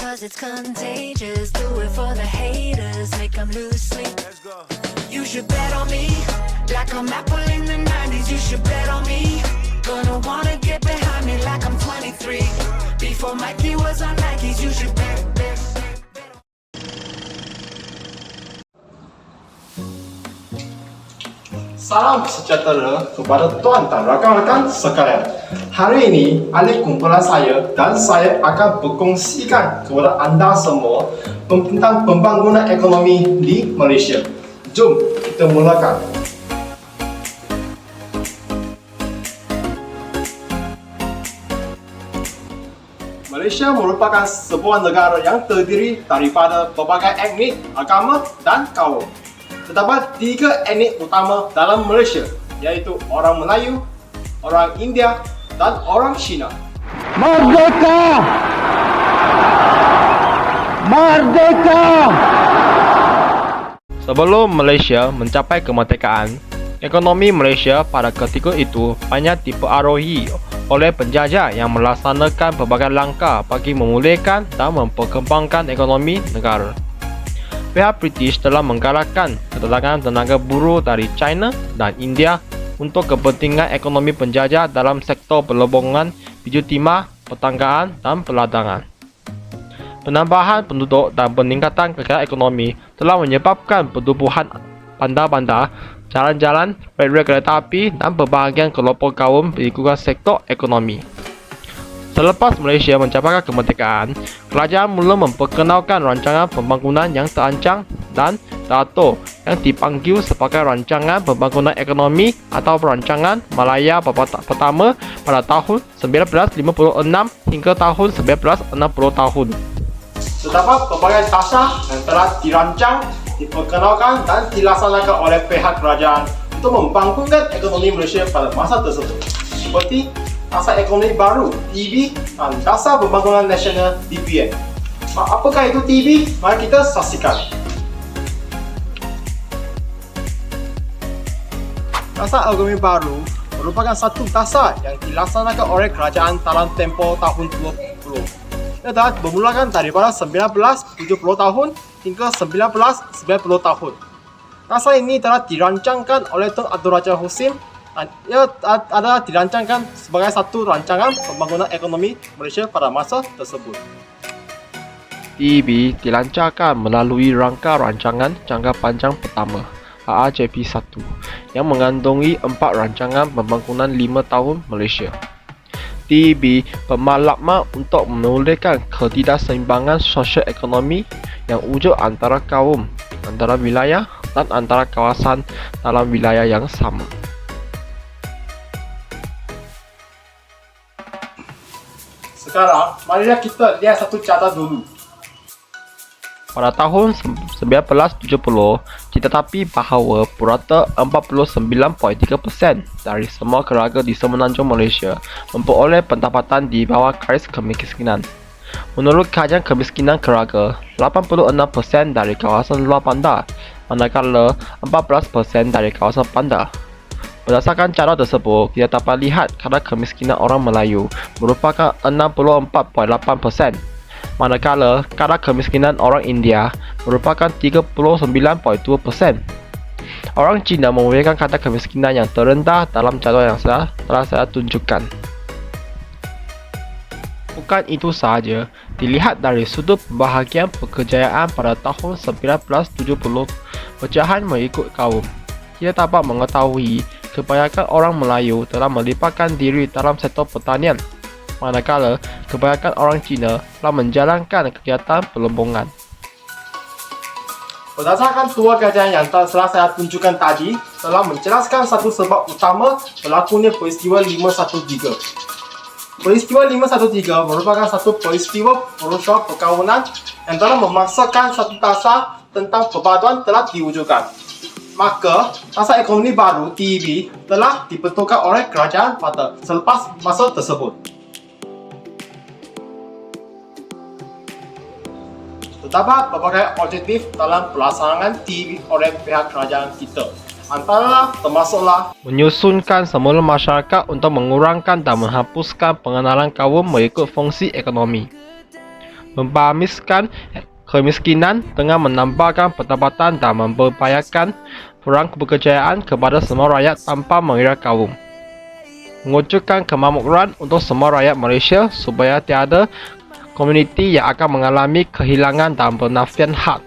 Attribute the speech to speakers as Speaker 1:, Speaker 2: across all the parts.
Speaker 1: cause it's contagious. Do it for the haters, make them lose sleep. You should bet on me, like I'm Apple in the 90s. You should bet on me, gonna wanna get behind me like I'm 23. Before Mikey was on Nikes, you should bet.
Speaker 2: Salam sejahtera kepada tuan dan rakan-rakan sekalian. Hari ini, ahli kumpulan saya dan saya akan berkongsikan kepada anda semua tentang pembangunan ekonomi di Malaysia. Jom kita mulakan. Malaysia merupakan sebuah negara yang terdiri daripada berbagai etnik, agama dan kaum. Terdapat 3 etnik utama dalam Malaysia, iaitu orang Melayu, orang India dan orang Cina.
Speaker 3: Merdeka! Merdeka!
Speaker 4: Sebelum Malaysia mencapai kemerdekaan, ekonomi Malaysia pada ketika itu banyak dipengaruhi oleh penjajah yang melaksanakan berbagai langkah bagi memulihkan dan memperkembangkan ekonomi negara. Pihak British telah menggalakkan kedatangan tenaga buruh dari China dan India untuk kepentingan ekonomi penjajah dalam sektor perlambungan, biju timah, pertanggaan dan peladangan. Penambahan penduduk dan peningkatan kekayaan ekonomi telah menyebabkan pertumbuhan bandar-bandar, jalan-jalan, rel kereta api dan berbahagian kelompok kaum mengikuti sektor ekonomi. Selepas Malaysia mencapai kemerdekaan, kerajaan mula memperkenalkan rancangan pembangunan yang terancang dan teratur yang dipanggil sebagai Rancangan Pembangunan Ekonomi atau Rancangan Malaya pertama pada tahun 1956 hingga tahun 1960
Speaker 2: Terdapat berbagai dasar yang telah dirancang, diperkenalkan dan dilaksanakan oleh pihak kerajaan untuk membangunkan ekonomi Malaysia pada masa tersebut, seperti Dasar Ekonomi Baru (TB) dan Dasar Pembangunan Nasional (DPN). Apakah itu TB? Mari kita saksikan. Dasar Ekonomi Baru merupakan satu dasar yang dilaksanakan oleh kerajaan dalam tempoh tahun 20. Ia telah bermulakan daripada 1970 tahun hingga 1990 tahun. Dasar ini telah dirancangkan oleh Tun Abdul Raja Husin dan ia adalah dirancangkan sebagai satu rancangan pembangunan ekonomi Malaysia pada masa tersebut.
Speaker 4: TB dilancarkan melalui rangka rancangan jangka panjang pertama RRJP 1 yang mengandungi 4 rancangan pembangunan 5 tahun Malaysia. TB bermaklumat untuk memulihkan ketidakseimbangan sosial ekonomi yang wujud antara kaum, antara wilayah dan antara kawasan dalam wilayah yang sama.
Speaker 2: Sekarang, marilah kita lihat satu carta dulu.
Speaker 4: Pada tahun 1970, ditetapi bahawa purata 49.3% dari semua keluarga di Semenanjung Malaysia memperoleh pendapatan di bawah garis kemiskinan. Menurut kajian kemiskinan keluarga, 86% dari kawasan luar bandar, manakala 14% dari kawasan bandar. Berdasarkan cara tersebut, kita dapat lihat kadar kemiskinan orang Melayu merupakan 64.8%, manakala kadar kemiskinan orang India merupakan 39.2%. Orang Cina memiliki kadar kemiskinan yang terendah dalam jadual yang telah saya tunjukkan. Bukan itu sahaja, dilihat dari sudut pembahagian pekerjaan pada tahun 1970, pecahan mengikut kaum. Kita dapat mengetahui kebanyakan orang Melayu telah melibatkan diri dalam sektor pertanian, manakala kebanyakan orang Cina telah menjalankan kegiatan perlambungan.
Speaker 2: Berdasarkan dua kajian yang telah saya tunjukkan tadi, telah menjelaskan satu sebab utama berlakunya peristiwa 513. Peristiwa 513 merupakan satu peristiwa perusahaan perkahwinan yang telah memaksakan satu dasar tentang perpaduan telah diwujudkan. Maka, Dasar Ekonomi Baru (TEB) telah dibentukkan oleh kerajaan pada selepas masa tersebut. Terdapat berbagai objektif dalam pelaksanaan TEB oleh pihak kerajaan kita. Antara termasuklah
Speaker 4: menyusunkan semula masyarakat untuk mengurangkan dan menghapuskan pengenalan kaum mengikut fungsi ekonomi, membamiskan kemiskinan dengan menambahkan pendapatan dan memperbayakan peluang pekerjaan kepada semua rakyat tanpa mengira kaum. Mewujudkan kemakmuran untuk semua rakyat Malaysia supaya tiada komuniti yang akan mengalami kehilangan dan penafian hak.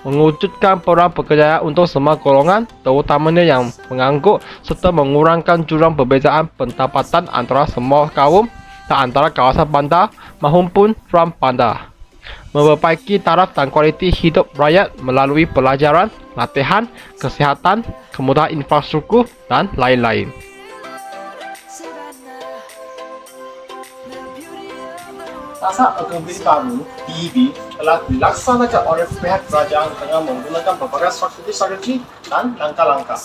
Speaker 4: Mewujudkan peluang pekerjaan untuk semua golongan, terutamanya yang menganggur, serta mengurangkan jurang perbezaan pendapatan antara semua kaum dan antara kawasan bandar maupun peram bandar. Memperbaiki taraf dan kualiti hidup rakyat melalui pelajaran, latihan, kesihatan, kemudahan infrastruktur dan lain-lain.
Speaker 2: Asas ekonomi baru (DEB) telah dilaksanakan oleh pihak kerajaan dengan menggunakan berbagai strategi dan langkah-langkah.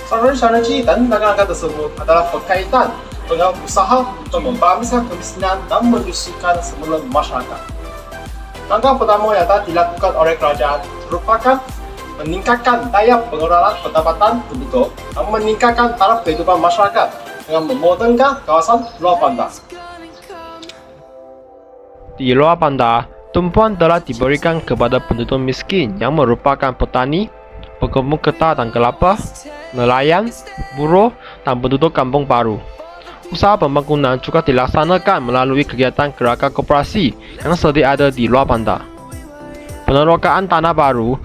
Speaker 2: Strategi dan langkah-langkah tersebut adalah berkaitan dengan usaha untuk membamiskan kemiskinan dan menyusulkan semula masyarakat. Langkah pertama yang telah dilakukan oleh kerajaan merupakan meningkatkan daya pengeluaran pendapatan penduduk dan meningkatkan taraf kehidupan masyarakat dengan memodernkan kawasan luar bandar.
Speaker 4: Di luar bandar, tumpuan telah diberikan kepada penduduk miskin yang merupakan petani, pekebun ketar dan kelapa, nelayan, buruh dan penduduk kampung baru. Usaha pembangunan juga dilaksanakan melalui kegiatan gerakan koperasi yang sedia ada di luar bandar. Penerokaan tanah baru,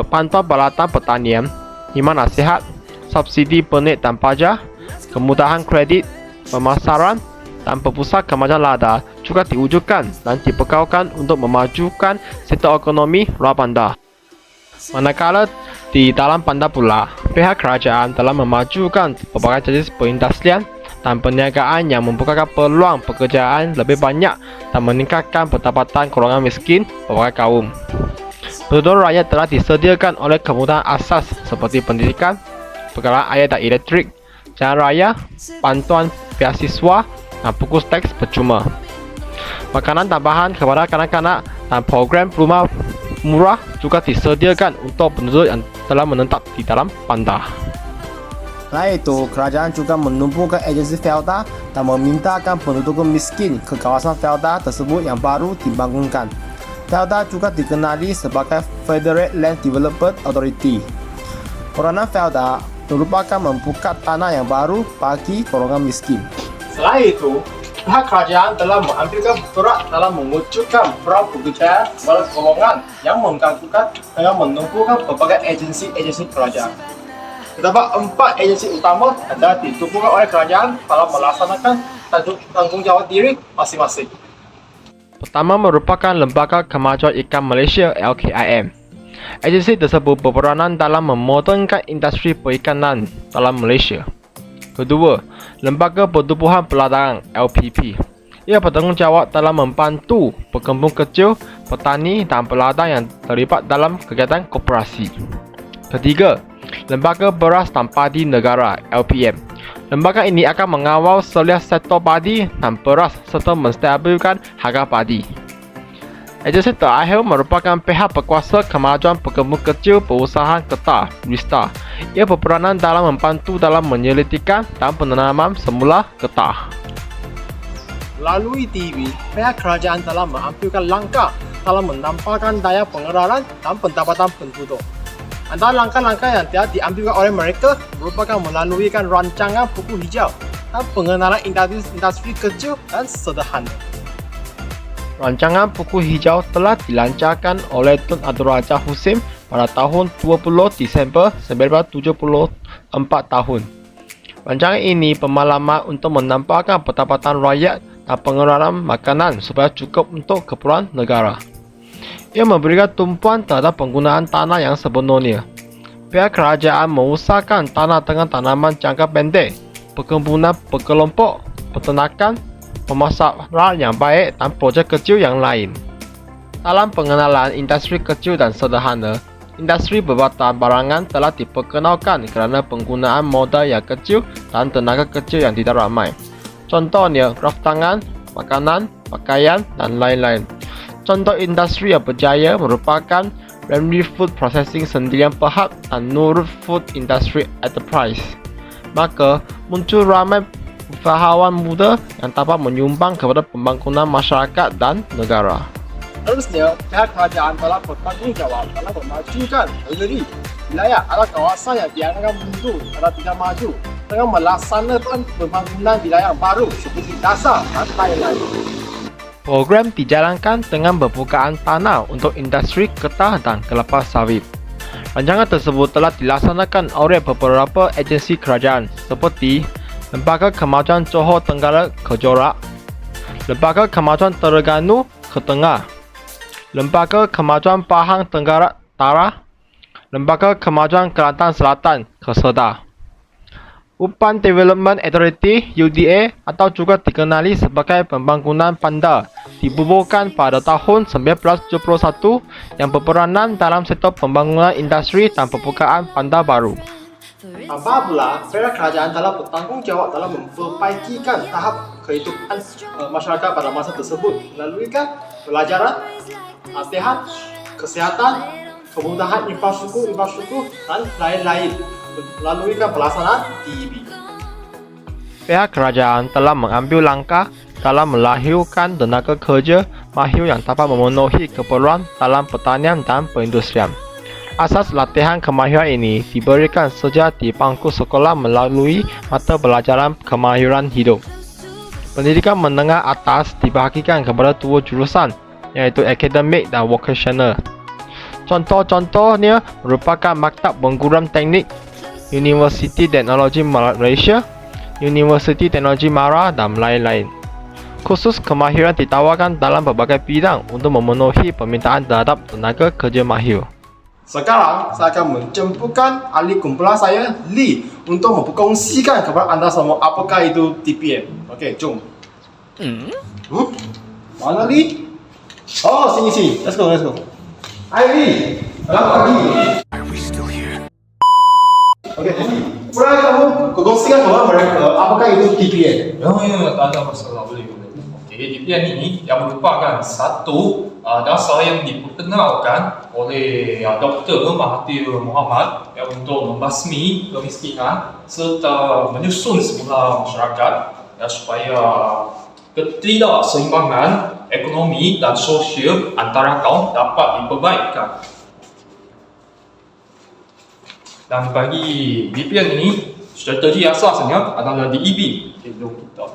Speaker 4: bantuan peralatan pertanian, khidmat nasihat, subsidi pernik dan pajak, kemudahan kredit, pemasaran dan perpusat kemajuan lada juga diwujudkan dan diperkautkan untuk memajukan sektor ekonomi luar bandar. Manakala di dalam bandar pula, pihak kerajaan telah memajukan berbagai jenis perindustrian dan perniagaan yang membukakan peluang pekerjaan lebih banyak dan meningkatkan pendapatan golongan miskin berbagai kaum. Penduduk rakyat telah disediakan oleh kemudahan asas seperti pendidikan, pengalihan air dan elektrik, jalan raya, bantuan beasiswa dan buku teks percuma. Makanan tambahan kepada kanak-kanak dan program rumah murah juga disediakan untuk penduduk yang telah menetap di dalam bandar.
Speaker 2: Selain itu, kerajaan juga menumpukan agensi felda dan memintakan penduduk miskin ke kawasan felda tersebut yang baru dibangunkan. Felda juga dikenali sebagai Federal Land Development Authority. Peranan felda merupakan membuka tanah yang baru bagi golongan miskin. Selain itu, pihak kerajaan telah mengambilkan peran dalam mewujudkan peran pekerjaan kepada golongan yang menggabungkan dengan menumpukan berbagai agensi kerajaan. Terdapat 4 agensi utama yang telah ditubuhkan oleh kerajaan dalam melaksanakan tanggungjawab diri masing-masing.
Speaker 4: Pertama merupakan Lembaga Kemajuan Ikan Malaysia (LKIM). Agensi tersebut berperanan dalam memodernkan industri perikanan dalam Malaysia. Kedua, Lembaga Pertubuhan Peladangan (LPP). Ia bertanggungjawab dalam membantu pekebun kecil, petani dan peladang yang terlibat dalam kegiatan koperasi. Ketiga, Lembaga Beras dan Padi Negara (LPM). Lembaga ini akan mengawal seluruh sektor padi dan beras serta menstabilkan harga padi. Agensi terakhir merupakan pihak berkuasa kemajuan pekebun kecil perusahaan ketar (RISTA). Ia berperanan dalam membantu dalam menyelidikan dan penanaman semula ketar.
Speaker 2: Melalui DEB, pihak kerajaan telah mengambilkan langkah dalam menambahkan daya pengeluaran dan pendapatan penduduk. Antara langkah-langkah yang telah diambil oleh mereka merupakan melalui rancangan buku hijau dan pengenalan industri kecil dan sederhana.
Speaker 4: Rancangan buku hijau telah dilancarkan oleh Tun Abdul Razak Husin pada tahun 20 Disember 1974 tahun. Rancangan ini bermaklumat untuk menambahkan pendapatan rakyat dan pengeluaran makanan supaya cukup untuk keperluan negara. Ia memberikan tumpuan terhadap penggunaan tanah yang sebenarnya. Pihak kerajaan mengusahakan tanah dengan tanaman jangka pendek, perkebunan berkelompok, peternakan, pemasaran yang baik dan projek kecil yang lain. Dalam pengenalan industri kecil dan sederhana, industri pembuatan barangan telah diperkenalkan kerana penggunaan modal yang kecil dan tenaga kecil yang tidak ramai. Contohnya, kraft tangan, makanan, pakaian dan lain-lain. Contoh industri yang berjaya merupakan Ramly Food Processing Sendirian Pahap dan Nurul Food Industry Enterprise. Maka, muncul ramai usahawan muda yang dapat menyumbang kepada pembangunan masyarakat dan negara.
Speaker 2: Seterusnya, pihak kerajaan telah bertanggungjawab dalam memajukan negeri, wilayah atau kawasan yang dianggap mundur atau tidak maju dengan melaksanakan pembangunan wilayah baru seperti dasar dan lain-lain.
Speaker 4: Program dijalankan dengan pembukaan tanah untuk industri getah dan kelapa sawit. Rancangan tersebut telah dilaksanakan oleh beberapa agensi kerajaan seperti Lembaga Kemajuan Johor Tenggara Kejorak, Lembaga Kemajuan Terengganu Ketengah, Lembaga Kemajuan Pahang Tenggara Utara, Lembaga Kemajuan Kelantan Selatan Kesedah. Upan Development Authority (UDA) atau juga dikenali sebagai Pembangunan Panda dibubuhkan pada tahun 1971 yang berperanan dalam sektor pembangunan industri dan pembukaan panda baru.
Speaker 2: Apabila pihak kerajaan telah bertanggungjawab dalam memperbaikikan tahap kehidupan masyarakat pada masa tersebut melalui pelajaran, latihan, kesihatan, kemudahan infrastruktur dan lain-lain melalui pelaksanaan DEP.
Speaker 4: Pihak kerajaan telah mengambil langkah dalam melahirkan tenaga kerja mahir yang dapat memenuhi keperluan dalam pertanian dan perindustrian. Asas latihan kemahiran ini diberikan sejak di bangku sekolah melalui mata pelajaran kemahiran hidup. Pendidikan menengah atas dibahagikan kepada dua jurusan, iaitu akademik dan vocational. Contoh-contohnya merupakan Maktab Pengguruan Teknik, Universiti Teknologi Malaysia, Universiti Teknologi Mara dan lain-lain. Kursus kemahiran ditawarkan dalam berbagai bidang untuk memenuhi permintaan terhadap tenaga kerja mahir.
Speaker 2: Sekarang, saya akan menjemputkan ahli kumpulan saya, Lee, untuk memperkongsikan kepada anda semua apakah itu DPM. Okey, jom. Mana Lee? Oh, sini. Let's go. Hai Lee, selamat pagi. Okey, boleh kamu kongsikan kepada mereka apakah itu DPM?
Speaker 5: Ya, tak ada masalah, boleh. Okey, DPM ini yang merupakan satu dasar yang diperkenalkan oleh Dr. Mahathir Mohamad untuk membasmi kemiskinan serta menyusun semula masyarakat supaya ketidakseimbangan ekonomi dan sosial antara kaum dapat diperbaikan. Dan bagi DPM ini, strategi asasnya adalah DEB. Jom kita.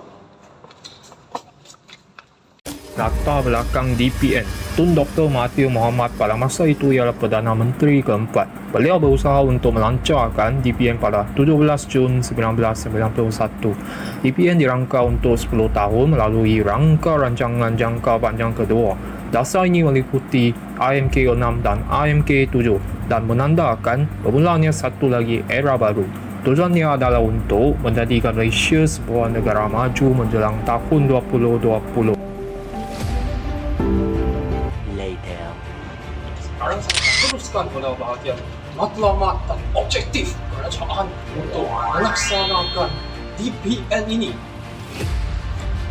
Speaker 6: Latar belakang DPN. Tun Dr. Mahathir Mohamad pada masa itu ialah Perdana Menteri keempat. Beliau berusaha untuk melancarkan DPN pada 17 Jun 1991. DPN dirangka untuk 10 tahun melalui rangka rancangan jangka panjang kedua. Dasar ini meliputi IMK 6 dan IMK 7 dan menandakan bermulanya satu lagi era baru. Tujuannya adalah untuk menjadikan Malaysia sebuah negara maju menjelang tahun 2020.
Speaker 5: Sekarang saya akan teruskan pada bahagian matlamat dan objektif kerajaan untuk melaksanakan DPN ini.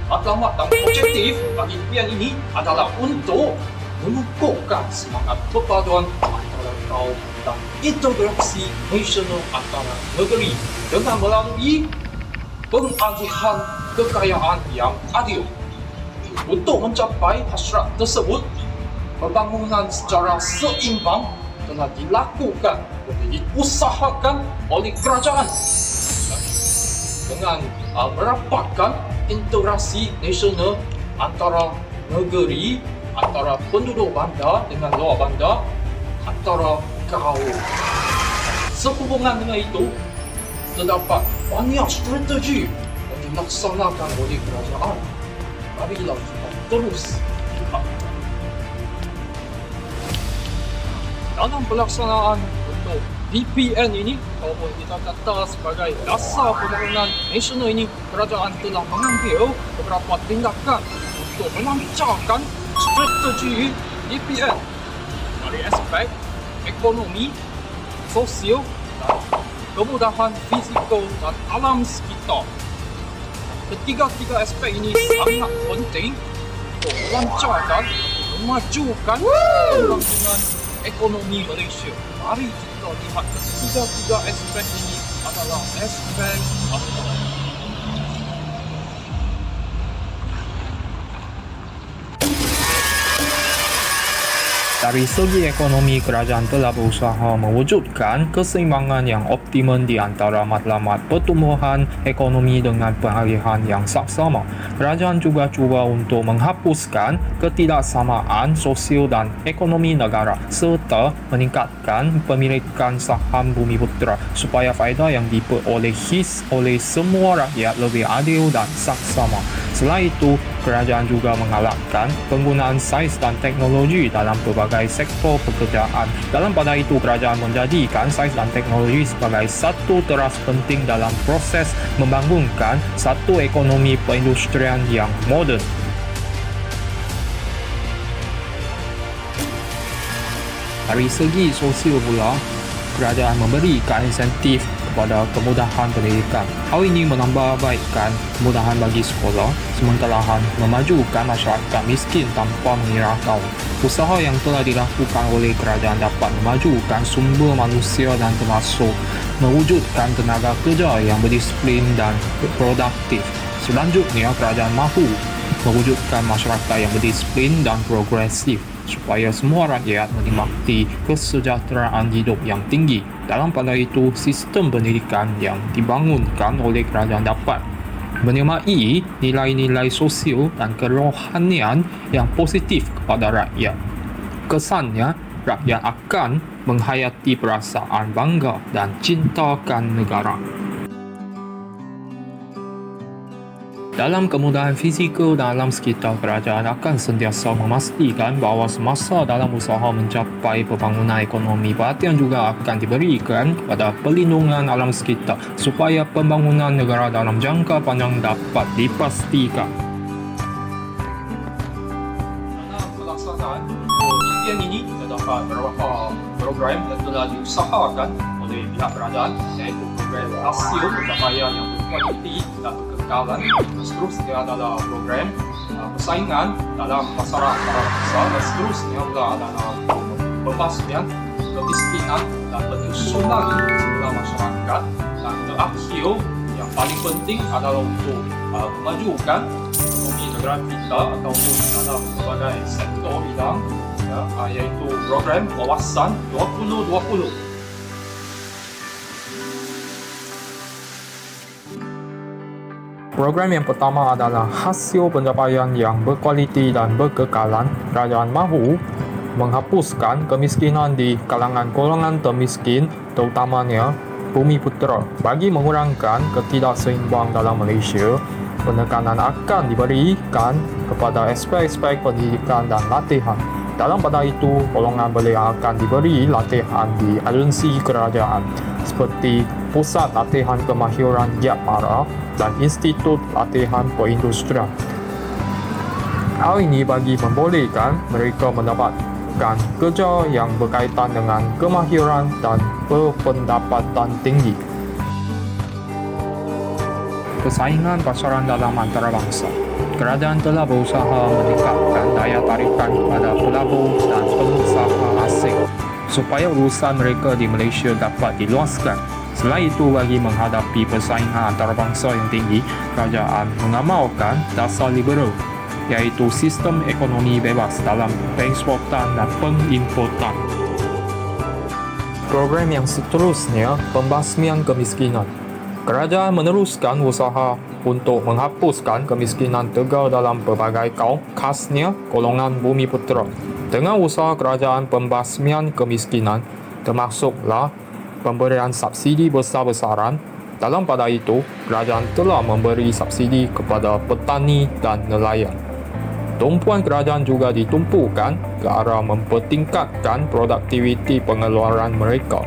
Speaker 5: Matlamat dan objektif bagi DPN ini adalah untuk mengukuhkan semangat perpaduan antara kaum dan integrasi nasional antara negeri dengan melalui pengalihan kekayaan yang adil. Untuk mencapai hasrat tersebut, pembangunan secara seimbang telah dilakukan dan diusahakan oleh kerajaan dengan merapatkan integrasi nasional antara negeri, antara penduduk bandar dengan luar bandar, antara kaum. Sehubungan dengan itu, terdapat banyak strategi yang dilaksanakan oleh kerajaan. Marilah kita terus lihat. Dalam pelaksanaan untuk DPN ini, ataupun kita kata sebagai dasar pembangunan nasional ini, kerajaan telah mengambil beberapa tindakan untuk melancarkan strategi DPN dari aspek ekonomi, sosial dan kemudahan fizikal dan alam sekitar. Ketiga-tiga aspek ini sangat penting untuk melancarkan, memajukan pembangunan ekonomi Malaysia. Mari kita lihat ketiga-tiga aspek ini adalah aspek
Speaker 6: Dari segi ekonomi, kerajaan telah berusaha mewujudkan keseimbangan yang optimum di antara matlamat pertumbuhan ekonomi dengan pengalihan yang saksama. Kerajaan juga cuba untuk menghapuskan ketidaksamaan sosial dan ekonomi negara serta meningkatkan pemilikan saham Bumiputera supaya faedah yang diperolehi oleh semua rakyat lebih adil dan saksama. Selain itu, kerajaan juga menggalakkan penggunaan sains dan teknologi dalam pelbagai sektor pekerjaan. Dalam pada itu, kerajaan menjadikan sains dan teknologi sebagai satu teras penting dalam proses membangunkan satu ekonomi perindustrian yang moden. Dari segi sosial pula, kerajaan memberikan insentif kepada kemudahan pendidikan. Hal ini menambahbaikkan kemudahan bagi sekolah, sementara memajukan masyarakat miskin tanpa mengira kaum. Usaha yang telah dilakukan oleh kerajaan dapat memajukan sumber manusia dan termasuk mewujudkan tenaga kerja yang berdisiplin dan produktif. Selanjutnya, kerajaan mahu mewujudkan masyarakat yang berdisiplin dan progresif supaya semua rakyat menikmati kesejahteraan hidup yang tinggi. Dalam pada itu, sistem pendidikan yang dibangunkan oleh kerajaan dapat menyemai nilai-nilai sosial dan kerohanian yang positif kepada rakyat. Kesannya, rakyat akan menghayati perasaan bangga dan cintakan negara. Dalam kemudahan fizikal dan alam sekitar, kerajaan akan sentiasa memastikan bahawa semasa dalam usaha mencapai pembangunan ekonomi, perhatian juga akan diberikan kepada pelindungan alam sekitar supaya pembangunan negara dalam jangka panjang dapat dipastikan.
Speaker 5: Dalam pelaksanaan DPN ini terdapat beberapa program yang telah diusahakan oleh pihak kerajaan, iaitu program hasil pencapaian yang berkualiti dan berkekalan. Seterusnya adalah program persaingan dalam pasaran besar, dan seterusnya pula adalah pembasmian kemiskinan dan penyusunan jumlah masyarakat, dan terakhir yang paling penting adalah untuk memajukan ekonomi negara kita ataupun dalam berbagai sektor bidang, iaitu program Wawasan 2020.
Speaker 6: Program yang pertama adalah hasil pencapaian yang berkualiti dan berkekalan. Kerajaan mahu menghapuskan kemiskinan di kalangan golongan termiskin, terutamanya Bumiputera. Bagi mengurangkan ketidakseimbang dalam Malaysia, penekanan akan diberikan kepada aspek-aspek pendidikan dan latihan. Dalam pada itu, golongan belia akan diberi latihan di agensi kerajaan seperti Pusat Latihan Kemahiran Giat Mara dan Institut Latihan Perindustrian. Hal ini bagi membolehkan mereka mendapatkan kerja yang berkaitan dengan kemahiran dan berpendapatan tinggi. Persaingan pasaran dalam antarabangsa. Kerajaan telah berusaha meningkatkan daya tarikan kepada pelabur dan pengusaha asing supaya urusan mereka di Malaysia dapat diluaskan. Selain itu, bagi menghadapi persaingan antarabangsa yang tinggi, kerajaan mengamalkan dasar liberal, iaitu sistem ekonomi bebas dalam pengeksportan dan pengimportan. Program yang seterusnya, pembasmian kemiskinan. Kerajaan meneruskan usaha untuk menghapuskan kemiskinan tegar dalam pelbagai kaum, khasnya golongan Bumiputera. Dengan usaha kerajaan pembasmian kemiskinan, termasuklah pemberian subsidi besar-besaran. Dalam pada itu, kerajaan telah memberi subsidi kepada petani dan nelayan. Tumpuan kerajaan juga ditumpukan ke arah mempertingkatkan produktiviti pengeluaran mereka.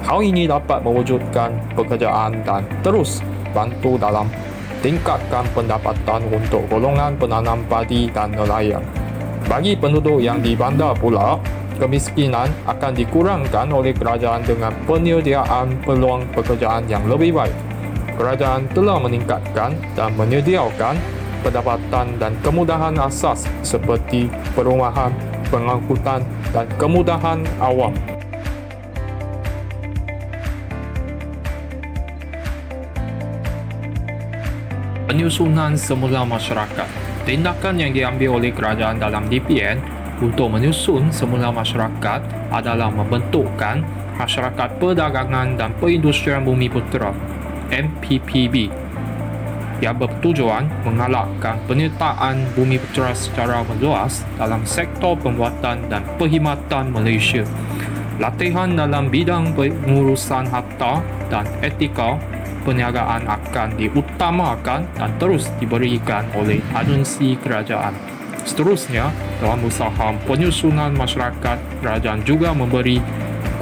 Speaker 6: Hal ini dapat mewujudkan pekerjaan dan terus bantu dalam tingkatkan pendapatan untuk golongan penanam padi dan nelayan. Bagi penduduk yang di bandar pula, kemiskinan akan dikurangkan oleh kerajaan dengan penyediaan peluang pekerjaan yang lebih baik. Kerajaan telah meningkatkan dan menyediakan pendapatan dan kemudahan asas seperti perumahan, pengangkutan dan kemudahan awam. Penyusunan semula masyarakat. Tindakan yang diambil oleh kerajaan dalam DPN untuk menyusun semula masyarakat adalah membentukkan Masyarakat Perdagangan dan Perindustrian Bumiputera MPPB yang bertujuan mengalahkan penyertaan Bumiputera secara meluas dalam sektor pembuatan dan perkhidmatan Malaysia. Latihan dalam bidang pengurusan harta dan etika perniagaan akan diutamakan dan terus diberikan oleh agensi kerajaan. Seterusnya, dalam usaha penyusunan masyarakat, kerajaan juga memberi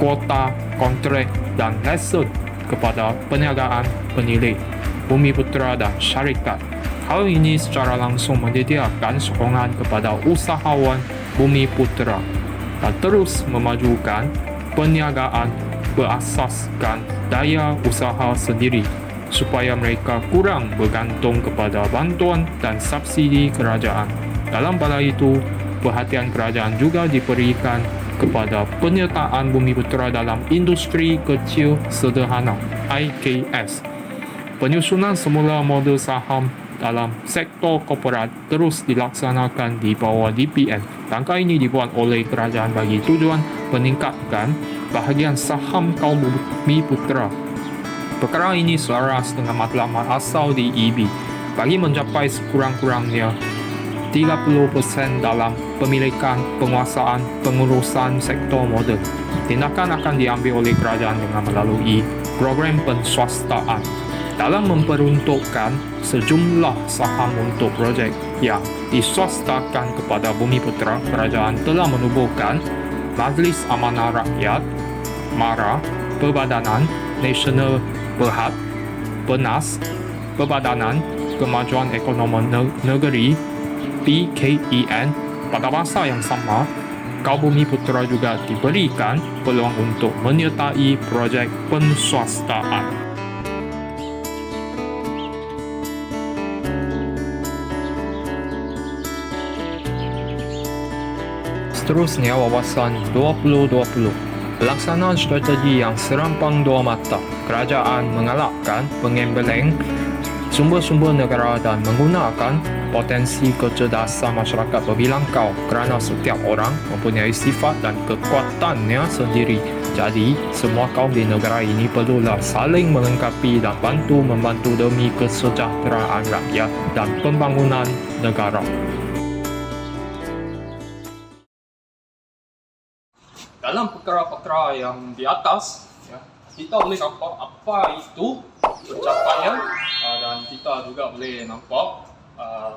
Speaker 6: kuota, kontrak dan lesen kepada perniagaan penilai Bumiputera dan syarikat. Hal ini secara langsung menyediakan sokongan kepada usahawan Bumiputera dan terus memajukan perniagaan berasaskan daya usaha sendiri supaya mereka kurang bergantung kepada bantuan dan subsidi kerajaan. Dalam pada itu, perhatian kerajaan juga diberikan kepada penyertaan Bumiputera dalam industri kecil sederhana IKS. Penyusunan semula model saham dalam sektor korporat terus dilaksanakan di bawah DPN. Langkah ini dibuat oleh kerajaan bagi tujuan meningkatkan bahagian saham kaum Bumiputera. Perkara ini selaras dengan matlamat asal di EB bagi mencapai sekurang-kurangnya 30% dalam pemilikan, penguasaan, pengurusan sektor moden. Tindakan akan diambil oleh kerajaan dengan melalui program penswastaan. Dalam memperuntukkan sejumlah saham untuk projek yang diswastakan kepada Bumiputera, kerajaan telah menubuhkan Majlis Amanah Rakyat, MARA, Perbadanan Nasional Berhad, PENAS, Perbadanan Kemajuan Ekonomi Negeri, PKEN. Pada masa yang sama, kaum Bumiputera juga diberikan peluang untuk menyertai projek penswastaan. Seterusnya, wawasan 2020. Pelaksanaan strategi yang serampang dua mata. Kerajaan mengalahkan pengembelang sumber-sumber negara dan menggunakan potensi kecerdasan masyarakat berbilangkau kerana setiap orang mempunyai sifat dan kekuatannya sendiri. Jadi, semua kaum di negara ini perlulah saling melengkapi dan bantu-membantu demi kesejahteraan rakyat dan pembangunan negara. Dalam perkara-perkara yang di atas, kita boleh nampak apa itu pencapaian dan kita juga boleh nampak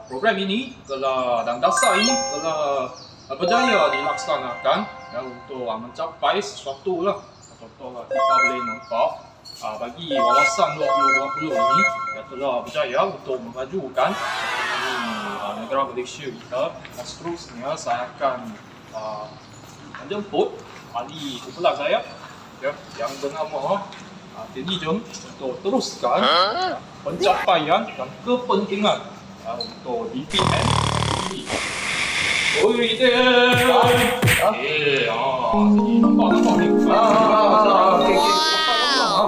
Speaker 6: program ini telah dan dasar ini telah berjaya dilaksanakan untuk mencapai sesuatu lah. Contohlah kita boleh nampak bagi wawasan 2020 ini telah berjaya untuk memajukan negara Malaysia kita. Seterusnya saya akan menjemput ahli kumpulan saya yang bernama Teddy Jom untuk teruskan pencapaian dan kepentingan untuk DPN. Oi dia. Nampak ni.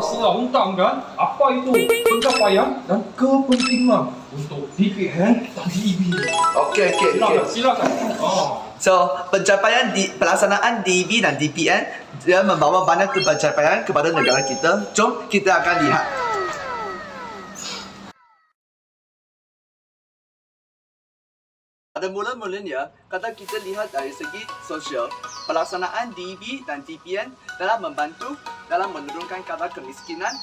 Speaker 6: Sudah ungkap kan apa itu pencapaian dan kepentingan untuk DPN dan DEB.
Speaker 7: Okey.
Speaker 6: Silakan.
Speaker 7: So, pencapaian di pelaksanaan DEB dan DPN dia membawa banyak pencapaian kepada negara kita. Jom kita akan lihat. Pada mula-mulanya, kalau kita lihat dari segi sosial, pelaksanaan DEB dan DPN dalam membantu dalam menurunkan kadar kemiskinan,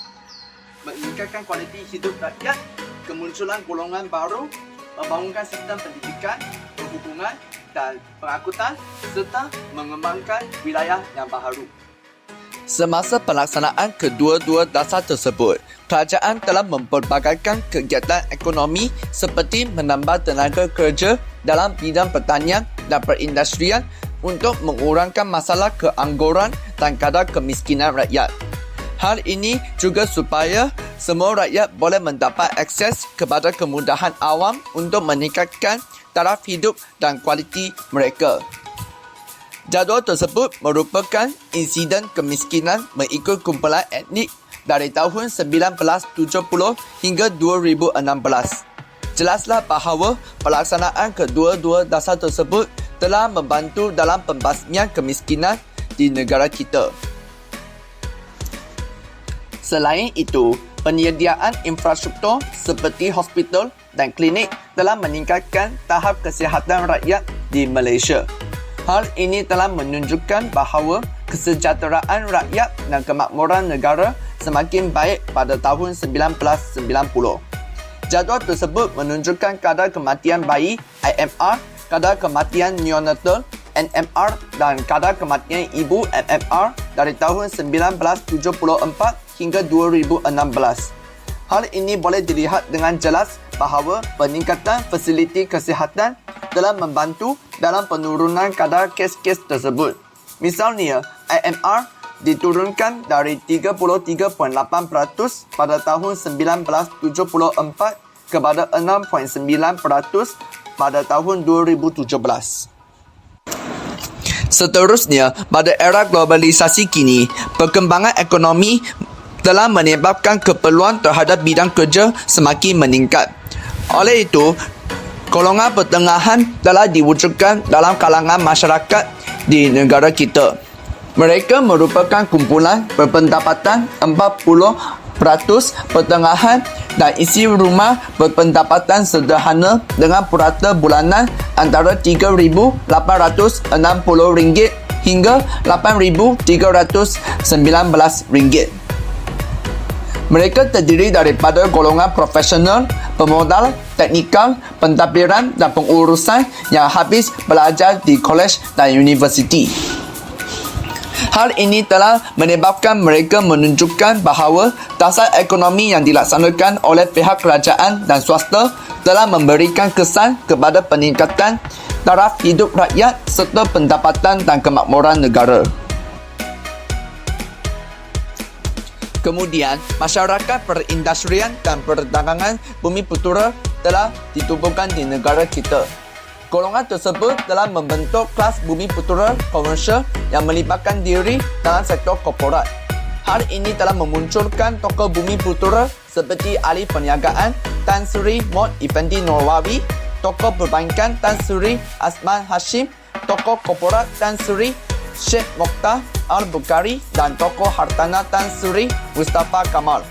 Speaker 7: meningkatkan kualiti hidup rakyat, kemunculan golongan baru, membangunkan sistem pendidikan, perhubungan dan pengangkutan serta mengembangkan wilayah yang baharu. Semasa pelaksanaan kedua-dua dasar tersebut, kerajaan telah mempelbagaikan kegiatan ekonomi seperti menambah tenaga kerja dalam bidang pertanian dan perindustrian untuk mengurangkan masalah keangguran dan kadar kemiskinan rakyat. Hal ini juga supaya semua rakyat boleh mendapat akses kepada kemudahan awam untuk meningkatkan taraf hidup dan kualiti mereka. Jadual tersebut merupakan insiden kemiskinan mengikut kumpulan etnik dari tahun 1970 hingga 2016. Jelaslah bahawa pelaksanaan kedua-dua dasar tersebut telah membantu dalam pembasmian kemiskinan di negara kita. Selain itu, penyediaan infrastruktur seperti hospital dan klinik telah meningkatkan tahap kesihatan rakyat di Malaysia. Hal ini telah menunjukkan bahawa kesejahteraan rakyat dan kemakmuran negara semakin baik pada tahun 1990. Jadual tersebut menunjukkan kadar kematian bayi IMR, kadar kematian neonatal NMR dan kadar kematian ibu MMR dari tahun 1974 hingga 2016. Hal ini boleh dilihat dengan jelas bahawa peningkatan fasiliti kesihatan telah membantu dalam penurunan kadar kes-kes tersebut. Misalnya, IMR diturunkan dari 33.8% pada tahun 1974 kepada 6.9% pada tahun 2017. Seterusnya, pada era globalisasi kini, perkembangan ekonomi telah menyebabkan keperluan terhadap bidang kerja semakin meningkat. Oleh itu, golongan pertengahan telah diwujudkan dalam kalangan masyarakat di negara kita. Mereka merupakan kumpulan berpendapatan 40% pertengahan dan isi rumah berpendapatan sederhana dengan purata bulanan antara RM3,860 hingga RM8,319. Mereka terdiri daripada golongan profesional, pemodal, teknikal, pentadbiran dan pengurusan yang habis belajar di kolej dan universiti. Hal ini telah menyebabkan mereka menunjukkan bahawa dasar ekonomi yang dilaksanakan oleh pihak kerajaan dan swasta telah memberikan kesan kepada peningkatan taraf hidup rakyat serta pendapatan dan kemakmuran negara. Kemudian, masyarakat perindustrian dan perdagangan bumi putera telah ditubuhkan di negara kita. Golongan tersebut telah membentuk kelas bumi putera komersial yang melibatkan diri dalam sektor korporat. Hal ini telah memunculkan tokoh bumi putera seperti ahli perniagaan Tan Sri Mohd Effendi Norwawi, tokoh perbankan Tan Sri Asman Hashim, tokoh korporat Tan Sri Sheikh Mokhtar Al-Bukhari dan tokoh hartanah Tan Sri Mustafa Kamal.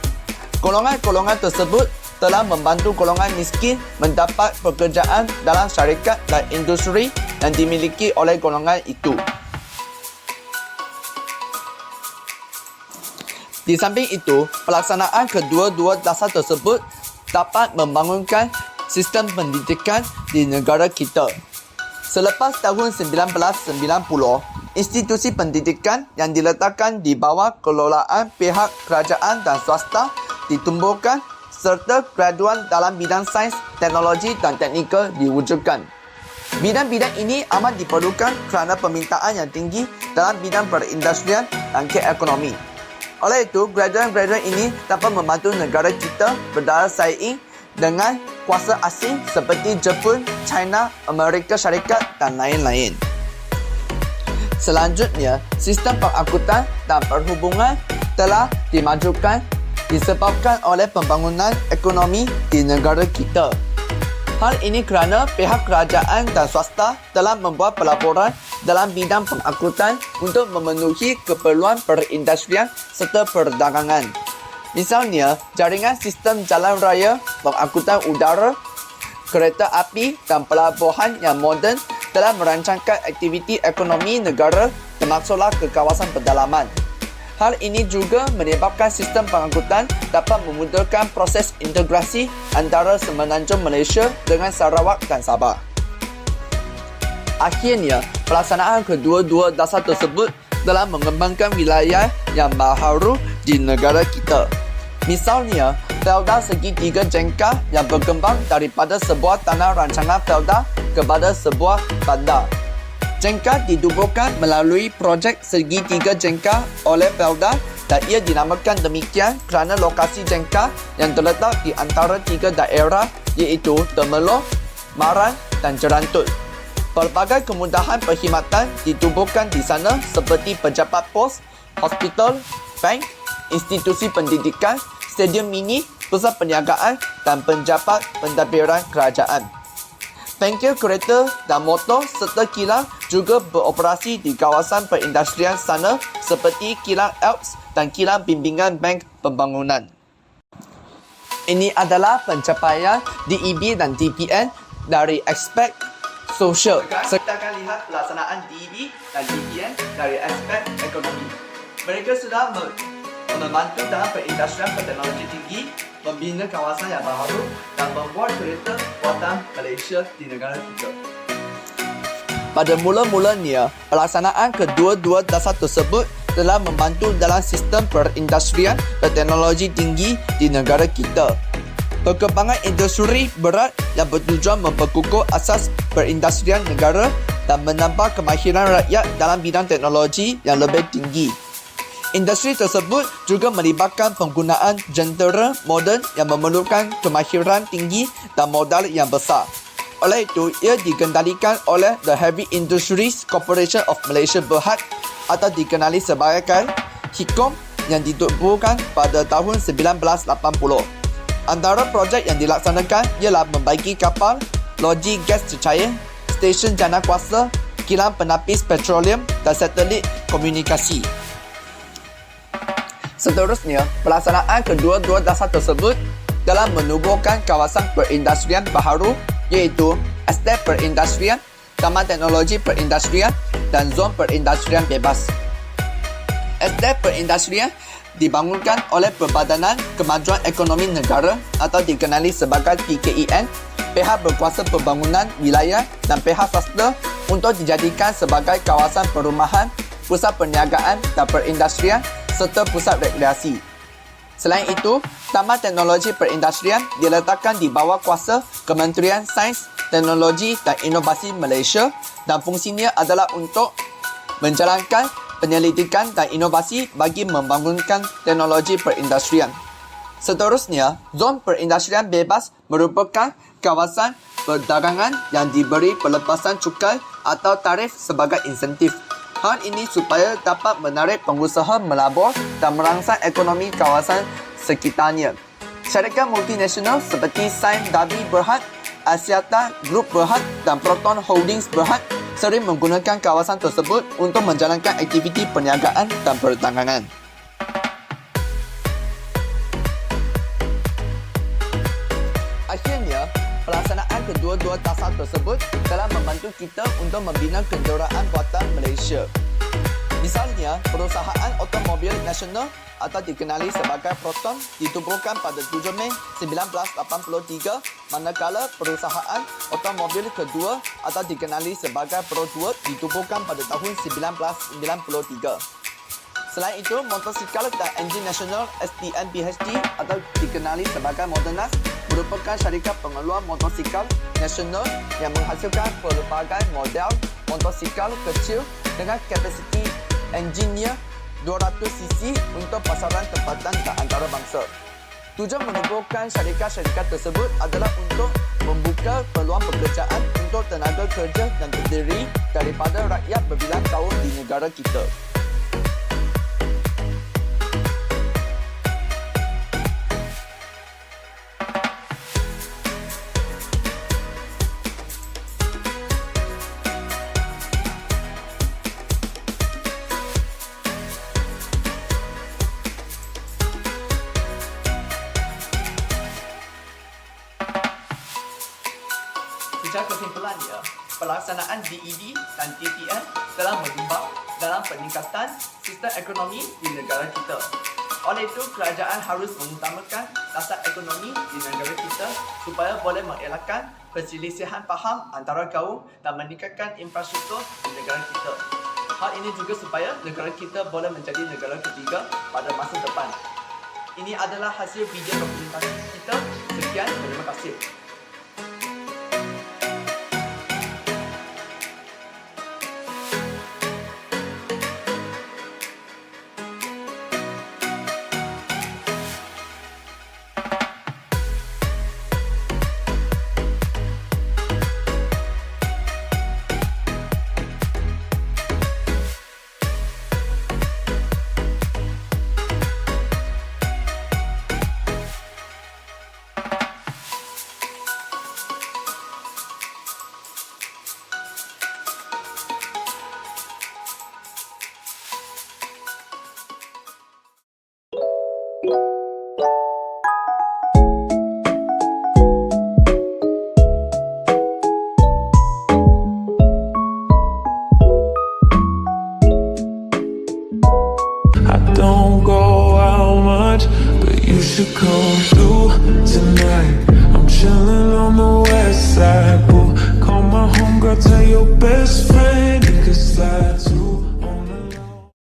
Speaker 7: Golongan-golongan tersebut telah membantu golongan miskin mendapat pekerjaan dalam syarikat dan industri yang dimiliki oleh golongan itu. Di samping itu, pelaksanaan kedua-dua dasar tersebut dapat membangunkan sistem pendidikan di negara kita. Selepas tahun 1990, institusi pendidikan yang diletakkan di bawah kelolaan pihak kerajaan dan swasta ditumbuhkan serta graduan dalam bidang sains, teknologi dan teknikal diwujudkan. Bidang-bidang ini amat diperlukan kerana permintaan yang tinggi dalam bidang perindustrian dan keekonomi. Oleh itu, graduan-graduan ini dapat membantu negara kita berdaya saing dengan kuasa asing seperti Jepun, China, Amerika Syarikat dan lain-lain. Selanjutnya, sistem pengangkutan dan perhubungan telah dimajukan disebabkan oleh pembangunan ekonomi di negara kita. Hal ini kerana pihak kerajaan dan swasta telah membuat pelaburan dalam bidang pengangkutan untuk memenuhi keperluan perindustrian serta perdagangan. Misalnya, jaringan sistem jalan raya, pengangkutan udara, kereta api dan pelabuhan yang moden telah merancangkan aktiviti ekonomi negara termasuklah ke kawasan pedalaman. Hal ini juga menyebabkan sistem pengangkutan dapat memudahkan proses integrasi antara semenanjung Malaysia dengan Sarawak dan Sabah. Akhirnya, pelaksanaan kedua-dua dasar tersebut telah mengembangkan wilayah yang baharu di negara kita. Misalnya, felda segitiga jengkah yang berkembang daripada sebuah tanah rancangan felda kepada sebuah bandar. Jengkah didubuhkan melalui projek segitiga jengkah oleh felda dan ia dinamakan demikian kerana lokasi jengkah yang terletak di antara tiga daerah iaitu Temerloh, Maran dan Jerantut. Pelbagai kemudahan perkhidmatan ditubuhkan di sana seperti pejabat pos, hospital, bank, institusi pendidikan, stadium mini, pusat perniagaan dan penjabat pentadbiran kerajaan. Bengkel kereta dan motor serta kilang juga beroperasi di kawasan perindustrian sana seperti kilang Alps dan kilang bimbingan bank pembangunan. Ini adalah pencapaian DEB dan DPN dari aspek sosial. Kita akan lihat pelaksanaan DEB dan DPN dari aspek ekonomi. Mereka sudah membantu dalam perindustrian berteknologi tinggi, membina kawasan yang baru dan membuat kereta buatan Malaysia di negara kita. Pada mula-mulanya, pelaksanaan kedua-dua dasar tersebut telah membantu dalam sistem perindustrian berteknologi tinggi di negara kita. Perkembangan industri berat yang bertujuan memperkukuh asas perindustrian negara dan menambah kemahiran rakyat dalam bidang teknologi yang lebih tinggi. Industri tersebut juga melibatkan penggunaan jentera moden yang memerlukan kemahiran tinggi dan modal yang besar. Oleh itu, ia dikendalikan oleh The Heavy Industries Corporation of Malaysia Berhad atau dikenali sebagai HICOM yang ditubuhkan pada tahun 1980. Antara projek yang dilaksanakan ialah membagi kapal, loji gas cecair, stesen jana kuasa, kilang penapis petroleum dan satelit komunikasi. Seterusnya, pelaksanaan kedua-dua dasar tersebut dalam menubuhkan kawasan perindustrian baharu iaitu estet perindustrian, taman teknologi perindustrian dan zon perindustrian bebas. Estet perindustrian dibangunkan oleh Perbadanan Kemajuan Ekonomi Negara atau dikenali sebagai PKEN, pihak berkuasa pembangunan wilayah dan pihak swasta untuk dijadikan sebagai kawasan perumahan, pusat perniagaan dan perindustrian serta pusat rekreasi. Selain itu, Taman Teknologi Perindustrian diletakkan di bawah kuasa Kementerian Sains, Teknologi dan Inovasi Malaysia dan fungsinya adalah untuk menjalankan penyelidikan dan inovasi bagi membangunkan teknologi perindustrian. Seterusnya, zon perindustrian bebas merupakan kawasan perdagangan yang diberi pelepasan cukai atau tarif sebagai insentif. Hal ini supaya dapat menarik pengusaha melabur dan merangsang ekonomi kawasan sekitarnya. Syarikat multinasional seperti Sime Darby Berhad, Axiata Group Berhad dan Proton Holdings Berhad sering menggunakan kawasan tersebut untuk menjalankan aktiviti perniagaan dan perdagangan. Akhirnya, pelaksanaan kedua-dua dasar tersebut telah membantu kita untuk membina kenderaan buatan Malaysia. Misalnya, perusahaan automobil nasional atau dikenali sebagai Proton ditubuhkan pada 7 Mei 1983, manakala perusahaan automobil kedua atau dikenali sebagai Pro2 ditubuhkan pada tahun 1993. Selain itu, motosikal dan enjin nasional STN PHD atau dikenali sebagai Modernas merupakan syarikat pengeluar motosikal nasional yang menghasilkan pelbagai model motosikal kecil dengan kapasiti enjinnya 200cc untuk pasaran tempatan dan antarabangsa. Tujuan menubuhkan syarikat-syarikat tersebut adalah untuk membuka peluang pekerjaan untuk tenaga kerja yang terdiri daripada rakyat berbilang tahun di negara kita. Secara kesimpulannya, pelaksanaan DEB dan DPN telah menyumbang dalam peningkatan sistem ekonomi di negara kita. Oleh itu, kerajaan harus mengutamakan dasar ekonomi di negara kita supaya boleh mengelakkan perselisihan faham antara kaum dan meningkatkan infrastruktur di negara kita. Hal ini juga supaya negara kita boleh menjadi negara ketiga pada masa depan. Ini adalah hasil video dokumentasi kita. Sekian, terima kasih.
Speaker 8: to come through tonight.